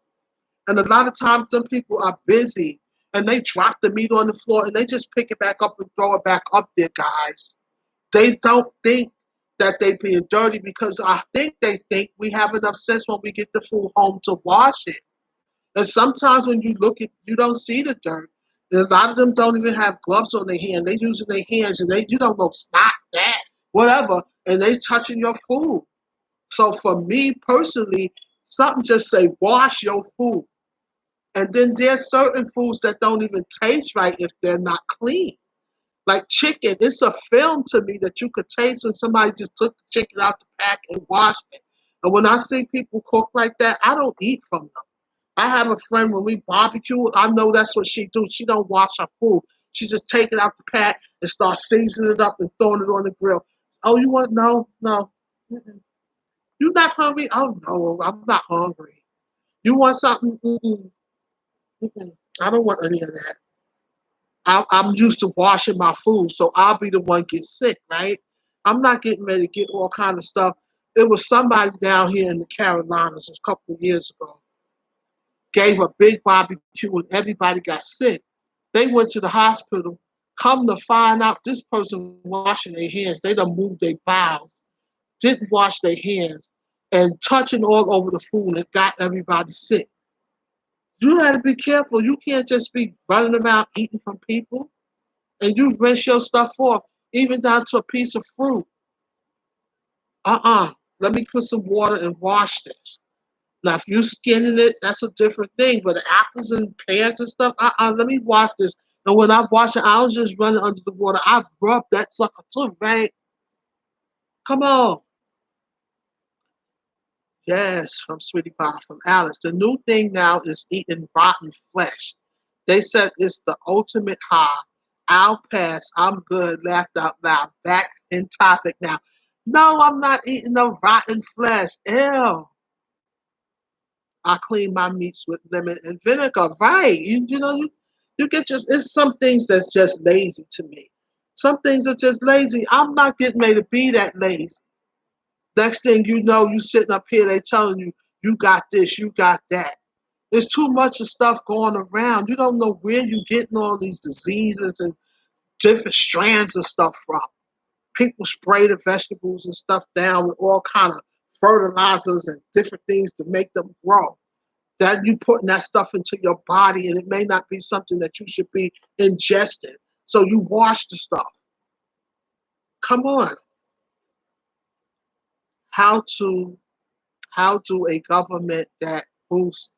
And a lot of times, them people are busy and they drop the meat on the floor and they just pick it back up and throw it back up there, guys. They don't think that they being dirty because I think they think we have enough sense when we get the food home to wash it. And sometimes when you look at, you don't see the dirt. And a lot of them don't even have gloves on their hand. They using their hands and you don't know snot that whatever, and they touching your food. So for me personally, something just say wash your food. And then there's certain foods that don't even taste right if they're not clean. Like chicken, it's a film to me that you could taste when somebody just took the chicken out the pack and washed it. And when I see people cook like that, I don't eat from them. I have a friend when we barbecue, I know that's what she do. She don't wash her food. She just take it out the pack and start seasoning it up and throwing it on the grill. Oh, you want no, no. Mm-mm. You not hungry? Oh no, I'm not hungry. You want something? Mm-mm. Mm-mm. I don't want any of that. I'm used to washing my food, so I'll be the one get sick, right? I'm not getting ready to get all kind of stuff. It was somebody down here in the Carolinas a couple of years ago gave a big barbecue and everybody got sick. They went to the hospital. Come to find out, this person washing their hands. They done moved their bowels, didn't wash their hands, and touching all over the food and got everybody sick. You got to be careful. You can't just be running around eating from people. And you rinse your stuff off, even down to a piece of fruit. Let me put some water and wash this. Now, if you skinning it, that's a different thing. But the apples and pears and stuff, let me wash this. And when I wash it, I don't just run it under the water. I rub that sucker too, right? Come on. Yes, from Sweetie Pie, from Alice. The new thing now is eating rotten flesh. They said it's the ultimate high. I'll pass. I'm good. Laughed out loud. Back in topic now. No, I'm not eating no rotten flesh. Ew. I clean my meats with lemon and vinegar. Right. You get just, it's some things that's just lazy to me. Some things are just lazy. I'm not getting ready to be that lazy. Next thing you know, you sitting up here, they telling you, you got this, you got that. There's too much of stuff going around. You don't know where you're getting all these diseases and different strands of stuff from. People spray the vegetables and stuff down with all kind of fertilizers and different things to make them grow. That you putting that stuff into your body and it may not be something that you should be ingesting. So you wash the stuff. Come on. How to how do a government that boasts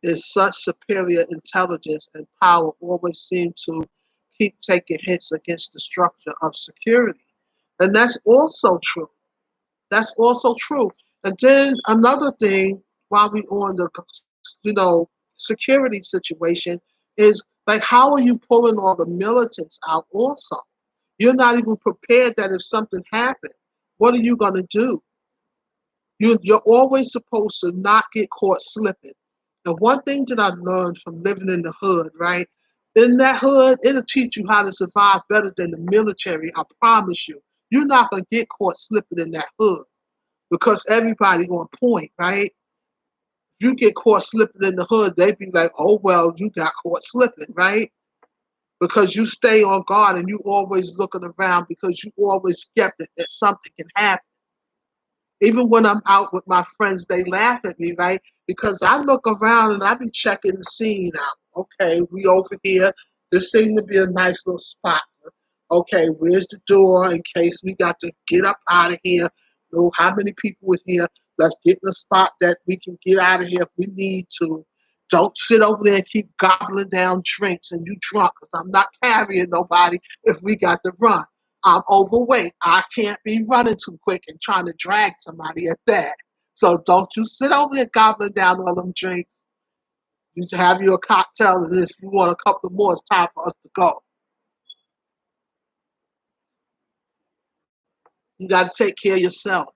is such superior intelligence and power always seem to keep taking hits against the structure of security? And that's also true. That's also true. And then another thing, while we on the you know security situation, is like how are you pulling all the militants out? Also, you're not even prepared that if something happened, what are you gonna do? You're always supposed to not get caught slipping. And one thing that I learned from living in the hood, right? In that hood, it'll teach you how to survive better than the military. I promise you. You're not gonna get caught slipping in that hood because everybody on point, right? If you get caught slipping in the hood, they be like, oh, well, you got caught slipping, right? Because you stay on guard and you always looking around because you always skeptic that something can happen. Even when I'm out with my friends, they laugh at me, right? Because I look around and I be checking the scene out. Okay, we over here. This seems to be a nice little spot. Okay, where's the door in case we got to get up out of here? Know how many people are here. Let's get in a spot that we can get out of here if we need to. Don't sit over there and keep gobbling down drinks and you drunk because I'm not carrying nobody if we got to run. I'm overweight. I can't be running too quick and trying to drag somebody at that. So don't you sit over there gobbling down all them drinks. You have your cocktail, and if you want a couple more, it's time for us to go. You got to take care of yourself.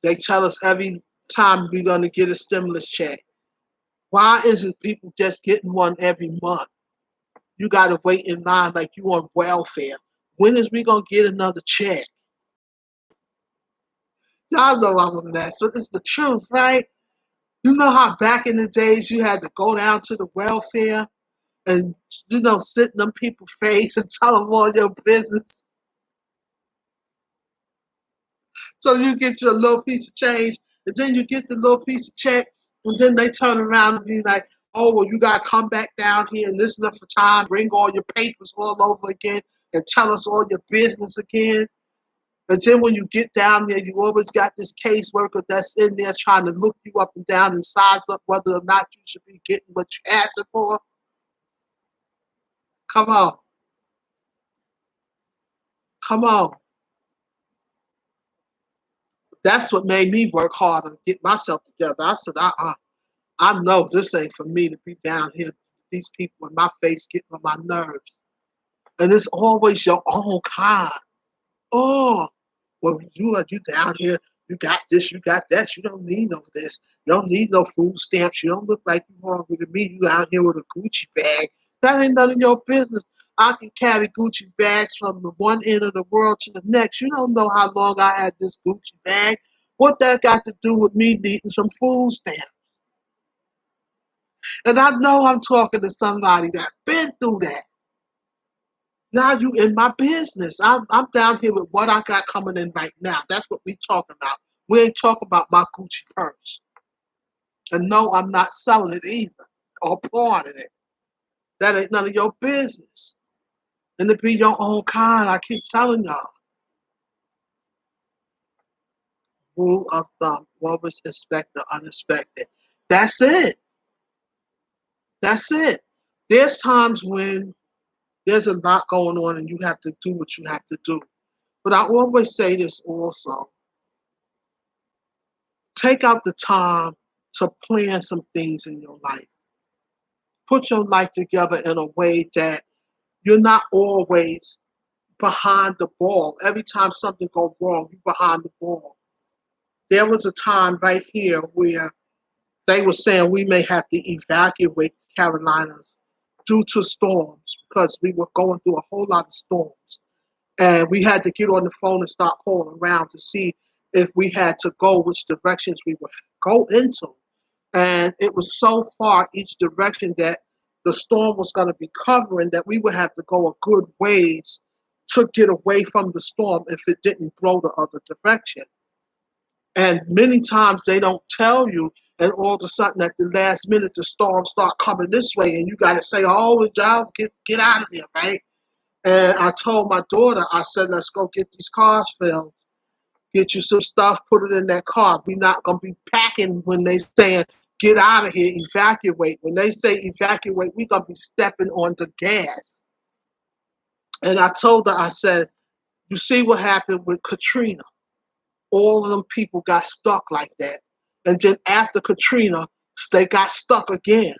They tell us every time we're going to get a stimulus check. Why isn't people just getting one every month? You got to wait in line like you on welfare. When is we going to get another check? Y'all know I'm a mess, but it's the truth, right? You know how back in the days you had to go down to the welfare and, sit in them people's face and tell them all your business so you get your little piece of change, and then you get the little piece of check, and then they turn around and be like, oh, well, you got to come back down here and listen up for time, bring all your papers all over again, and tell us all your business again. And then when you get down there, you always got this caseworker that's in there trying to look you up and down and size up whether or not you should be getting what you're asking for. Come on. Come on. That's what made me work harder to get myself together. I said, I know this ain't for me to be down here, these people in my face getting on my nerves. And it's always your own kind. Oh, well, you down here, you got this, you got that. You don't need no this. You don't need no food stamps. You don't look like you hungry to me. You out here with a Gucci bag. That ain't none of your business. I can carry Gucci bags from the one end of the world to the next. You don't know how long I had this Gucci bag. What that got to do with me needing some food stamps? And I know I'm talking to somebody that's been through that. Now you in my business. I'm down here with what I got coming in right now. That's what we talking about. We ain't talking about my Gucci purse. And no, I'm not selling it either or pawning it. That ain't none of your business. And to be your own kind, I keep telling y'all. Rule of thumb, always expect the unexpected. That's it. That's it. There's times when there's a lot going on and you have to do what you have to do. But I always say this also. Take out the time to plan some things in your life. Put your life together in a way that you're not always behind the ball. Every time something goes wrong, you're behind the ball. There was a time right here where they were saying we may have to evacuate the Carolinas due to storms because we were going through a whole lot of storms. And we had to get on the phone and start calling around to see if we had to go, which directions we would go into. And it was so far each direction that the storm was going to be covering that we would have to go a good ways to get away from the storm if it didn't blow the other direction. And many times they don't tell you, and all of a sudden at the last minute the storm start coming this way, and you got to say, "Oh, Giles, get out of here, right?" And I told my daughter, I said, "Let's go get these cars filled. Get you some stuff, put it in that car. We're not gonna be packing when they saying get out of here, evacuate. When they say evacuate, we're gonna be stepping on the gas." And I told her, I said, "You see what happened with Katrina? All of them people got stuck like that. And then after Katrina, they got stuck again.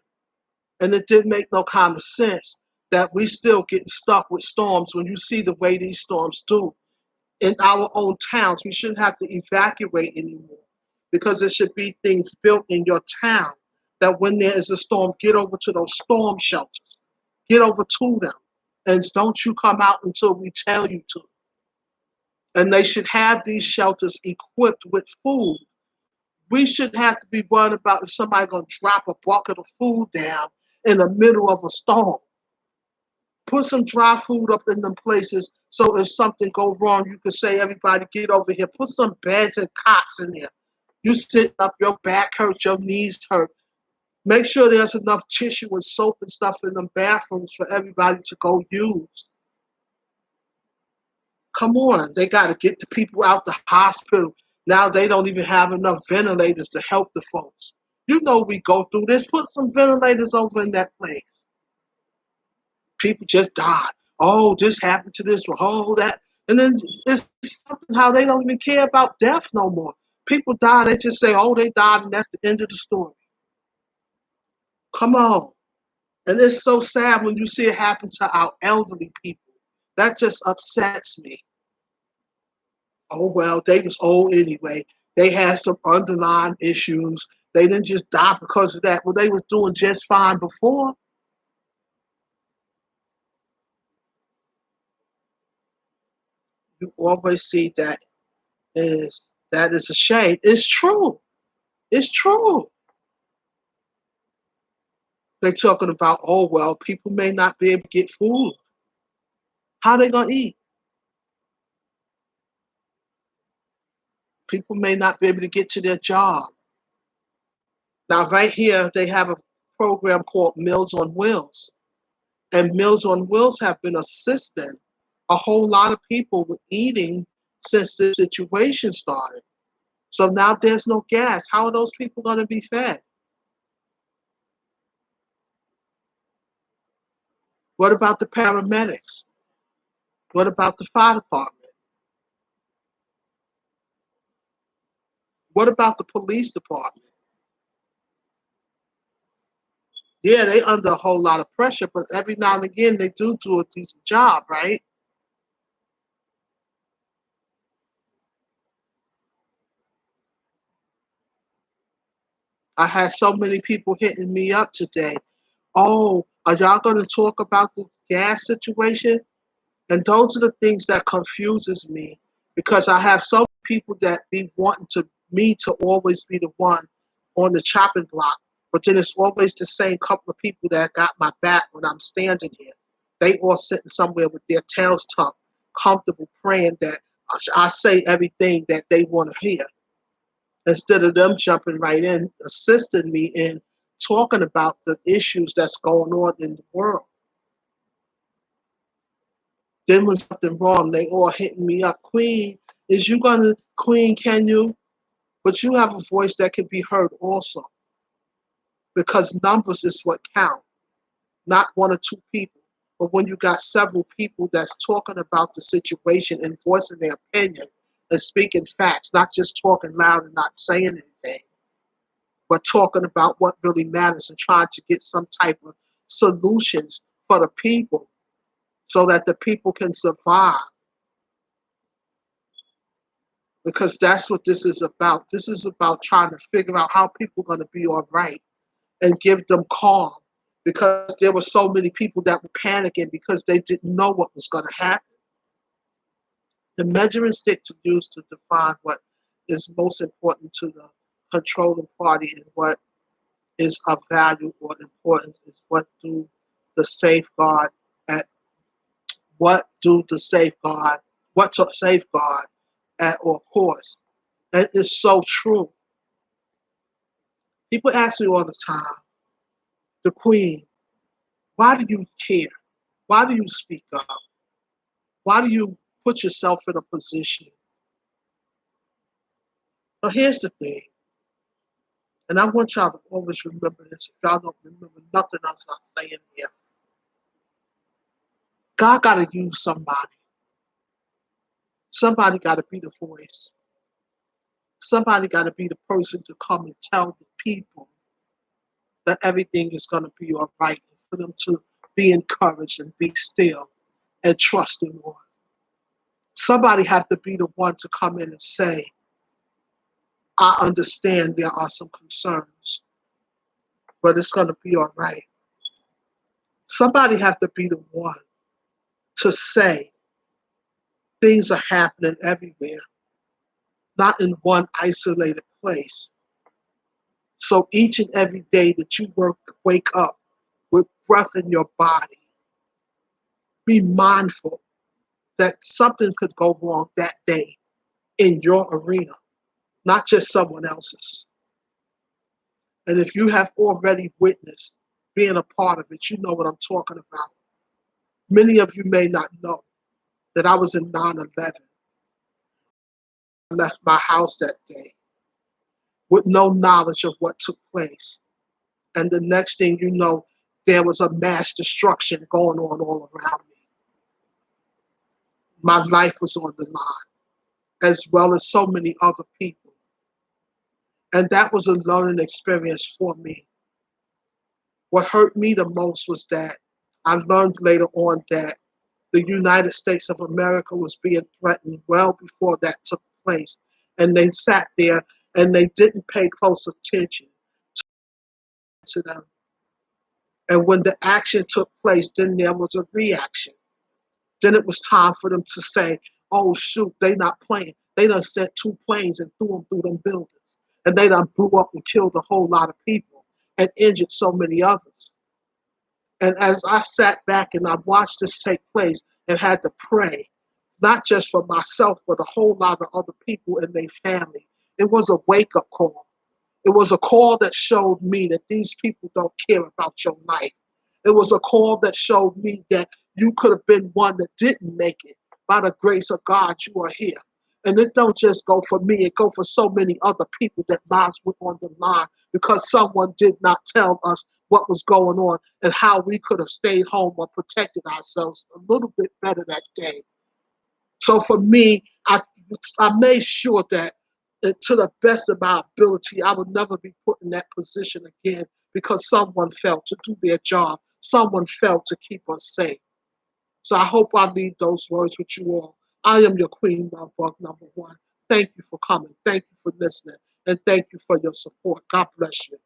And it didn't make no kind of sense that we still getting stuck with storms when you see the way these storms do. In our own towns, we shouldn't have to evacuate anymore because there should be things built in your town that when there is a storm, get over to those storm shelters. Get over to them. And don't you come out until we tell you to. And they should have these shelters equipped with food. We should have to be worried about if somebody gonna drop a bucket of food down in the middle of a storm. Put some dry food up in them places so if something goes wrong, you can say, "Everybody get over here." Put some beds and cots in there. You sit up, your back hurts, your knees hurt. Make sure there's enough tissue and soap and stuff in them bathrooms for everybody to go use. Come on, they got to get the people out the hospital. Now they don't even have enough ventilators to help the folks. You know we go through this. Put some ventilators over in that place. People just died. Oh, this happened to this one. Oh, that. And then it's something how they don't even care about death no more. People die, they just say, "Oh, they died," and that's the end of the story. Come on. And it's so sad when you see it happen to our elderly people. That just upsets me. Oh well, they was old anyway. They had some underlying issues. They didn't just die because of that. Well, they was doing just fine before. You always see that is a shame. It's true. It's true. They're talking about, oh well, people may not be able to get food. How they gonna eat? People may not be able to get to their job. Now, right here, they have a program called Meals on Wheels. And Meals on Wheels have been assisting a whole lot of people with eating since this situation started. So now there's no gas. How are those people going to be fed? What about the paramedics? What about the fire department? What about the police department? Yeah, they under a whole lot of pressure, but every now and again they do a decent job, right? I had so many people hitting me up today. Oh, are y'all going to talk about the gas situation? And those are the things that confuses me because I have some people that be wanting to me to always be the one on the chopping block, but then it's always the same couple of people that got my back when I'm standing here. They all sitting somewhere with their tails tucked, comfortable, praying that I say everything that they want to hear instead of them jumping right in, assisting me in talking about the issues that's going on in the world. Then when something wrong, they all hitting me up. Queen, is you gonna Queen? Can you? But you have a voice that can be heard also, because numbers is what count, not one or two people. But when you got several people that's talking about the situation and voicing their opinion and speaking facts, not just talking loud and not saying anything, but talking about what really matters and trying to get some type of solutions for the people so that the people can survive. Because that's what this is about. This is about trying to figure out how people are going to be all right and give them calm. Because there were so many people that were panicking because they didn't know what was going to happen. The measuring stick to use to define what is most important to the controlling party and what is of value or importance is the safeguard at what do the safeguard what to safeguard at all costs. That is so true. People ask me all the time, the Queen, why do you care? Why do you speak up? Why do you put yourself in a position? But here's the thing, and I want y'all to always remember this. If y'all don't remember nothing else I'm saying here, God got to use somebody. Somebody got to be the voice. Somebody got to be the person to come and tell the people that everything is going to be all right, and for them to be encouraged and be still and trust in Lord. Somebody have to be the one to come in and say, I understand there are some concerns, but it's going to be all right. Somebody have to be the one to say things are happening everywhere, not in one isolated place. So each and every day that you wake up with breath in your body, be mindful that something could go wrong that day in your arena, not just someone else's. And if you have already witnessed being a part of it, you know what I'm talking about. Many of you may not know that I was in 9/11. I left my house that day with no knowledge of what took place. And the next thing you know, there was a mass destruction going on all around me. My life was on the line, as well as so many other people. And that was a learning experience for me. What hurt me the most was that I learned later on that The United States of America was being threatened well before that took place. And they sat there and they didn't pay close attention to them. And when the action took place, then there was a reaction. Then it was time for them to say, oh shoot, they not playing. They done sent 2 planes and threw them through them buildings. And they done blew up and killed a whole lot of people and injured so many others. And as I sat back and I watched this take place and had to pray, not just for myself, but a whole lot of other people and their family, it was a wake-up call. It was a call that showed me that these people don't care about your life. It was a call that showed me that you could have been one that didn't make it. By the grace of God, you are here. And it don't just go for me, it go for so many other people that lives were on the line because someone did not tell us what was going on and how we could have stayed home or protected ourselves a little bit better that day. So for me, I made sure that to the best of my ability, I would never be put in that position again because someone failed to do their job. Someone failed to keep us safe. So I hope I leave those words with you all. I am your Queen Lovebug #1. Thank you for coming. Thank you for listening. And thank you for your support. God bless you.